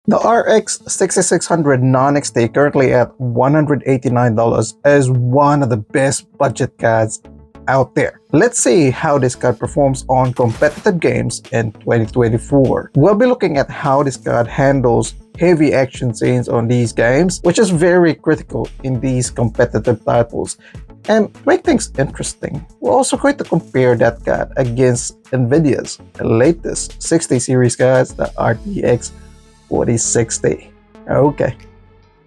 The RX 6600 non-XT currently at $189 is one of the best budget cards out there. Let's see how this card performs on competitive games in 2024. We'll be looking at how this card handles heavy action scenes on these games, which is very critical in these competitive titles. And to make things interesting, we're also going to compare that card against Nvidia's latest 60 series cards, the RTX 4060. Okay,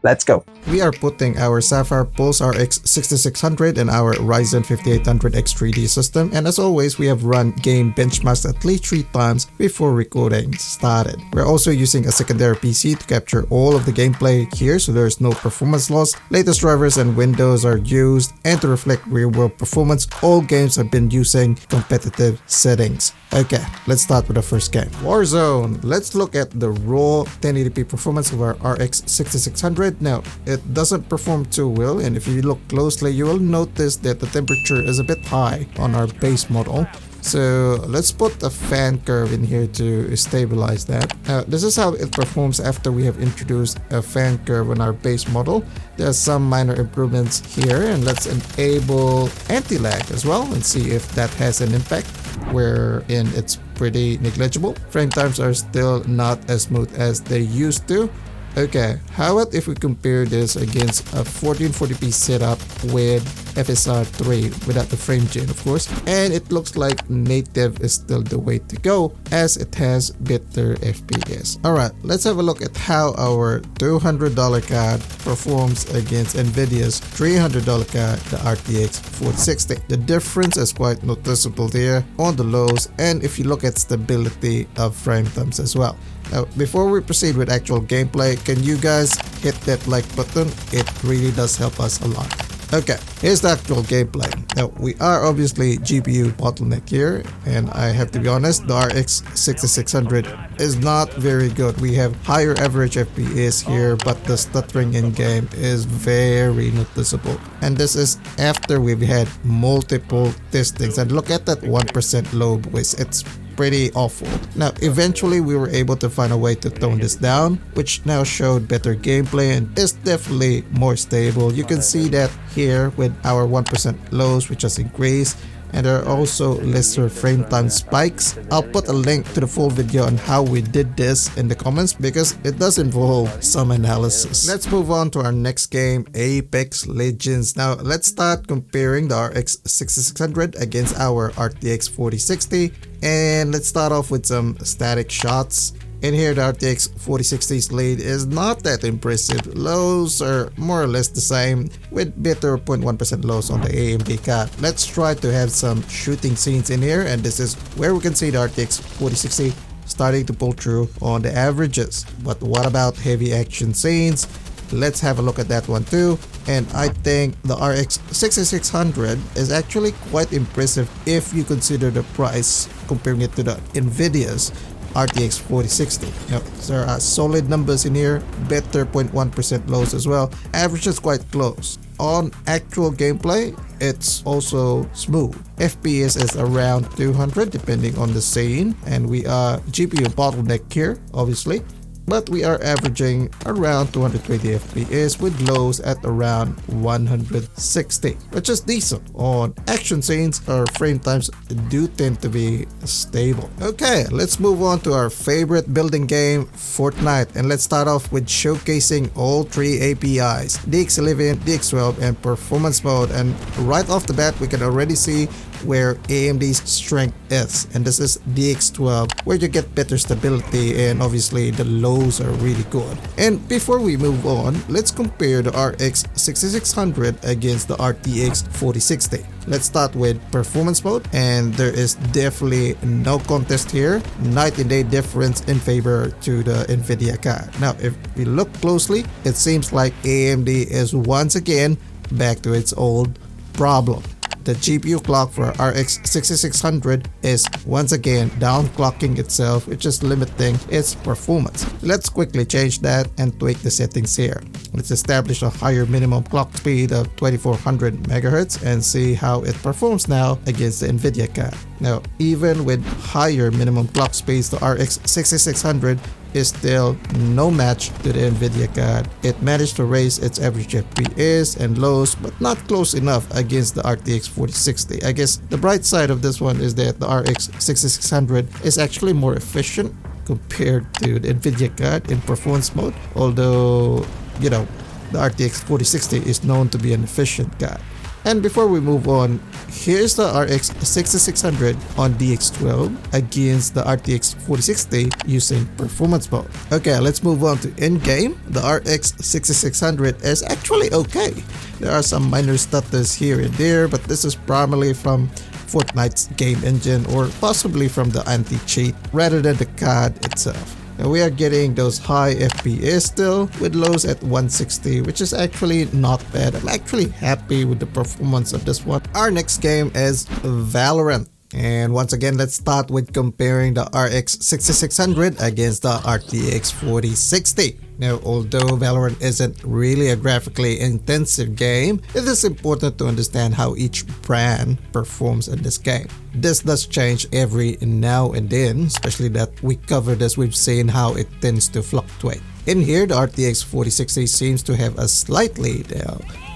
let's go. We are putting our Sapphire RX 6600 and our Ryzen 5800X 3D system, and as always we have run game benchmarks at least 3 times before recording started. We're also using a secondary PC to capture all of the gameplay here so there's no performance loss. Latest drivers and windows are used, and to reflect real world performance, all games have been using competitive settings. Okay, let's start with the first game. Warzone. Let's look at the raw 1080p performance of our RX 6600. Now, it doesn't perform too well, and if you look closely, you will notice that the temperature is a bit high on our base model. So let's put a fan curve in here to stabilize that. This is how it performs after we have introduced a fan curve on our base model. There are some minor improvements here, and let's enable anti-lag as well and see if that has an impact, wherein it's pretty negligible. Frame times are still not as smooth as they used to. Okay, how about if we compare this against a 1440p setup with FSR 3 without the frame gen, of course, and it looks like native is still the way to go as it has better FPS. Alright, let's have a look at how our $200 card performs against Nvidia's $300 card, the RTX 4060. The difference is quite noticeable there on the lows, and if you look at stability of frame times as well. Now, before we proceed with actual gameplay, can you guys hit that like button? It really does help us a lot. Okay, here's the actual gameplay. Now, we are obviously GPU bottleneck here, and I have to be honest, the RX 6600 is not very good. We have higher average FPS here, but the stuttering in game is very noticeable. And this is after we've had multiple testings. And look at that 1% low voice. It's pretty awful. Now, eventually we were able to find a way to tone this down, which now showed better gameplay and is definitely more stable. You can see that here with our 1% lows, which has increased, and there are also lesser frame time spikes. I'll put a link to the full video on how we did this in the comments because it does involve some analysis. Let's move on to our next game, Apex Legends. Now, let's start comparing the RX 6600 against our RTX 4060. And let's start off with some static shots. In here, the RTX 4060's lead is not that impressive. Lows are more or less the same with better 0.1% lows on the AMD card. Let's try to have some shooting scenes in here, and this is where we can see the RTX 4060 starting to pull through on the averages. But what about heavy action scenes? Let's have a look at that one too. And I think the RX 6600 is actually quite impressive if you consider the price, comparing it to the Nvidia's RTX 4060. Yep, there are solid numbers in here, better 0.1% lows as well. Average is quite close. On actual gameplay, it's also smooth. FPS is around 200 depending on the scene, and we are GPU bottleneck here, obviously. But we are averaging around 220 FPS with lows at around 160, which is decent. On action scenes, our frame times do tend to be stable. Okay, let's move on to our favorite building game, Fortnite, and let's start off with showcasing all 3 APIs, DX11, DX12, and performance mode. And right off the bat, we can already see where AMD's strength is, and this is DX12, where you get better stability and obviously the lows are really good. And before we move on, let's compare the RX 6600 against the RTX 4060. Let's start with performance mode, and there is definitely no contest here. Night and day difference in favor to the Nvidia card. Now, if we look closely, it seems like AMD is once again back to its old problem. The GPU clock for RX 6600 is once again downclocking itself, which is limiting its performance. Let's quickly change that and tweak the settings here. Let's establish a higher minimum clock speed of 2400 MHz and see how it performs now against the Nvidia card. Now, even with higher minimum clock speeds, the RX 6600 is still no match to the Nvidia card. It managed to raise its average FPS and lows, but not close enough against the RTX 4060. I guess the bright side of this one is that the RX 6600 is actually more efficient compared to the Nvidia card in performance mode, although, you know, the RTX 4060 is known to be an efficient card. And before we move on, here's the RX 6600 on DX12 against the RTX 4060 using performance mode. Okay, let's move on to in-game. The RX 6600 is actually okay. There are some minor stutters here and there, but this is primarily from Fortnite's game engine or possibly from the anti-cheat rather than the card itself. Now we are getting those high FPS still with lows at 160, which is actually not bad. I'm actually happy with the performance of this one. Our next game is Valorant. And once again, let's start with comparing the RX 6600 against the RTX 4060. Now, although Valorant isn't really a graphically intensive game, it is important to understand how each brand performs in this game. This does change every now and then, especially that we cover this, we've seen how it tends to fluctuate. In here, the RTX 4060 seems to have a slight lead.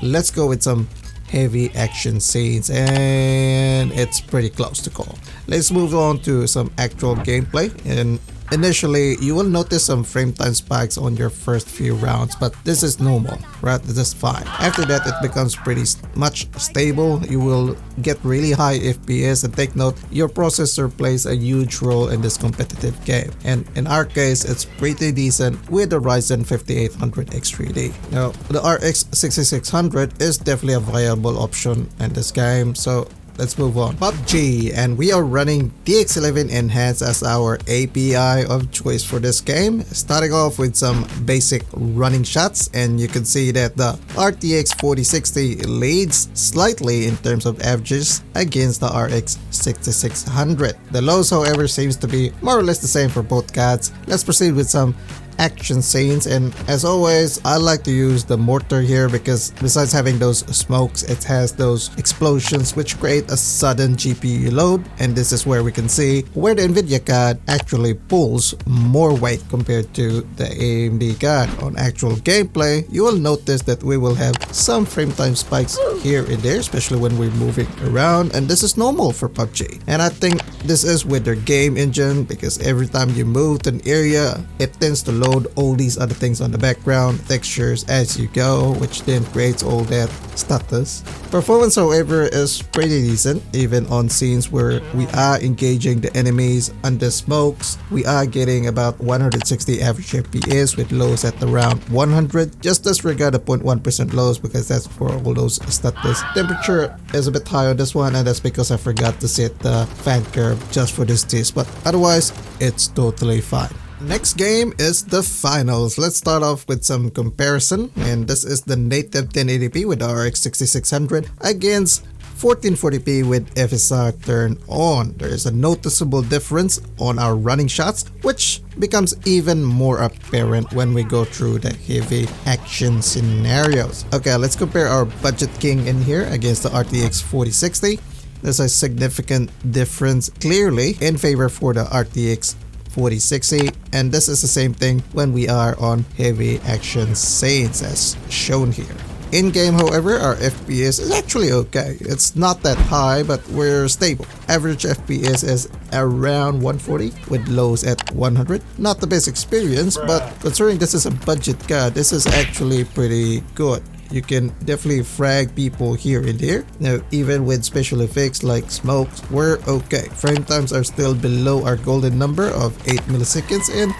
Let's go with some heavy action scenes, and it's pretty close to call. Let's move on to some actual gameplay. And initially, you will notice some frame time spikes on your first few rounds, but this is normal, right? This is fine. After that, it becomes pretty much stable. You will get really high FPS, and take note, your processor plays a huge role in this competitive game. And in our case, it's pretty decent with the Ryzen 5800 X3D. Now, the RX 6600 is definitely a viable option in this game, so let's move on. PUBG, and we are running DX11 Enhanced as our API of choice for this game. Starting off with some basic running shots, and you can see that the RTX 4060 leads slightly in terms of averages against the RX 6600. The lows, however, seems to be more or less the same for both cards. Let's proceed with some action scenes, and as always, I like to use the mortar here because besides having those smokes, it has those explosions which create a sudden GPU load, and this is where we can see where the Nvidia card actually pulls more weight compared to the AMD card. On actual gameplay, you will notice that we will have some frame time spikes here and there, especially when we're moving around, and this is normal for PUBG. And I think this is with their game engine because every time you move to an area, it tends to load all these other things on the background, textures as you go, which then creates all that status. Performance, however, is pretty decent, even on scenes where we are engaging the enemies under smokes. We are getting about 160 average FPS with lows at around 100. Just disregard the 0.1% lows because that's for all those status. Temperature is a bit high on this one, and that's because I forgot to set the fan curve just for this test, but otherwise it's totally fine. Next game is The Finals. Let's start off with some comparison, and this is the native 1080p with the RX 6600 against 1440p with FSR turned on. There is a noticeable difference on our running shots, which becomes even more apparent when we go through the heavy action scenarios. Okay, let's compare our budget king in here against the RTX 4060. There's a significant difference clearly in favor for the RTX 4060, and this is the same thing when we are on heavy action scenes as shown here. In game, however, our FPS is actually okay. It's not that high, but we're stable. Average FPS is around 140 with lows at 100. Not the best experience, but considering this is a budget card, this is actually pretty good. You can definitely frag people here and there. Now, even with special effects like smokes, we're okay. Frame times are still below our golden number of 8 milliseconds and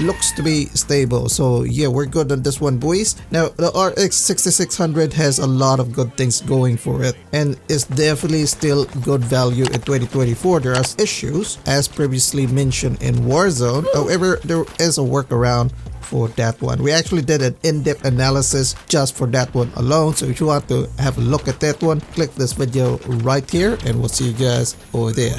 looks to be stable. So yeah, we're good on this one, boys. Now, the RX 6600 has a lot of good things going for it and is definitely still good value in 2024. There are issues, as previously mentioned in Warzone. However, there is a workaround for that one. We actually did an in-depth analysis just for that one alone, so if you want to have a look at that one, click this video right here and we'll see you guys over there.